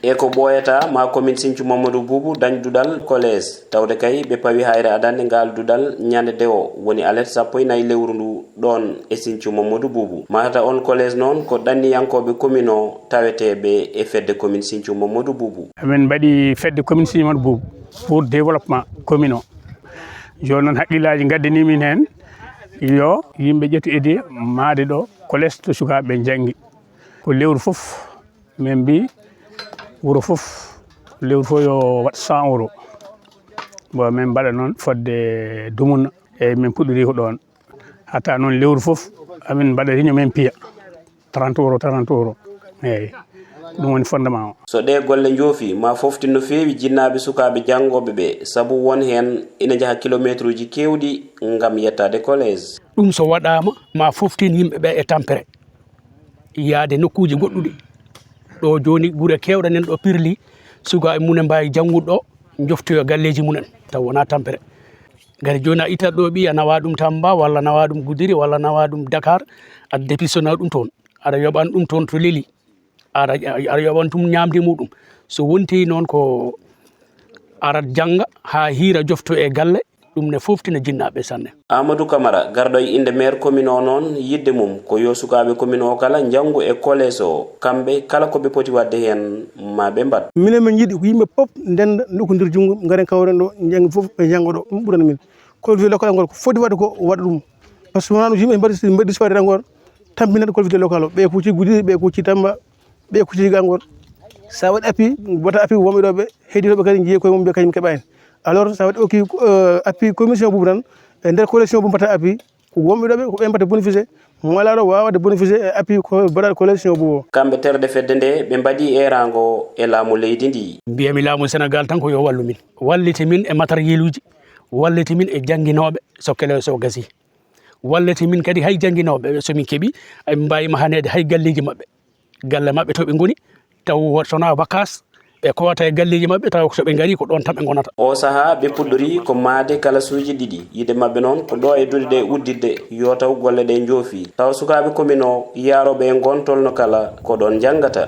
e ko ɓooyata ma commune Sinthiou Mamadou Boubou dañdudal collège tawde kay ɓe pawi hayre adande ngal dudal ñande dewo woni alerte 14 lewru ndu ɗon e Sinthiou Mamadou Boubou matata on collège noon ko ɗanniyankoɓe commune o taweteɓe e fedde commune Sinthiou Mamadou Boubou. Amen mbaɗi fedde commune Sinthiou Mamadou Boubou pour développement commune o joni noon haqqillaji gaddani min hen yo yimɓe ƴettu aidi maade ɗo collège to sukaɓe janggi ko lewru foof min mbi wuro foof lewru fof yo wat 100 €. Bon min mbaɗa noon fodde dumuna e min puɗɗori ko ɗon hatta noon lewru foof amin mbaɗa réunion min piya 30 €. Eyyi ɗum woni fondement o. So ɗe golle joofi ma fofti no feewi jinnaɓe sukaɓe jangoɓe ɓe saabu won hen ina jaaha kilométre uji kewɗi ngam yettade collège. ɗum so waɗama ma foftin yimɓeɓe e tampere yaade nokkuji goɗɗuɗi ɗo joni guure kewɗe nen ɗo pirli sukaɓe munen mbawi janggude ɗo joftoyo galleji munen taw wona tampere gari joni a itat ɗo ɓi a nawa ɗum Tamba walla nawa ɗum Goudiri walla nawa ɗum Dakar a dépissonna ɗum toon aɗa yoɓan ɗum toon to leeli aɗa yoɓan tum ñamde muɗum so wonti noon ko arat jangga ha hiira jofto e galle ɗum ne foftina jinnaɓe sanne. Amadou Camara garɗo e inde maire commune o noon yidde mum ko yo sukaɓe commune o kala janggu e collège o kamɓe kala koɓe poti wadde hen ma ɓe mbat. Minen min jiiɗi ko yimɓe pop ndenda nokkodir jungo garen kawren ɗo janggi foof ɓe janggo ɗo ɗum ɓurani min collège local ngol ko foti wadde ko waɗa ɗum par ce que wona ɗum yimɓe mbaɗi disparaître encore tampinade collège local o ɓe kucci Goudiri ɓe kucci Tamba ɓe kucci Gangor sa waɗi appui wota appui wonɓe ɗo ɓe heeɗitoɓe kadi jiiye koye mum ɓe kañum keeɓani alors sa waɗi okki appui commission Boubou tan e nder collection Boubou mbatta appui ko wonɓe ɗo ɓe ko ɓe mbatta bénéficié mo ala ɗo wawa wadde bénéficié e appui ko mbaɗa collection Boubou. Kamɓe terɗe fedde nde ɓe mbaɗi erango e laamu leydi ndi. Mbiyami laamu Sénégal tan ko yo wallu min wallite min e matériel uji wallite min e jangginoɓe so kele so gasi wallite min kadi hay jangginoɓe somin keeɓi ɓe mbawima hanede hay galleji mabɓe galle mabɓe to ɓe goni taw sona vacance ɓe kowata e galleji mabɓe taw so ɓe gari ko ɗon tan ɓe gonata. O saaha ɓe puɗɗori ko maade kalasuji ɗiɗi yide mabɓe noon ko ɗo e duɗe ɗe uddidde yo taw golle ɗe joofi taw sukaɓe commune o yaroɓe e gontolno kala ko ɗon janggata.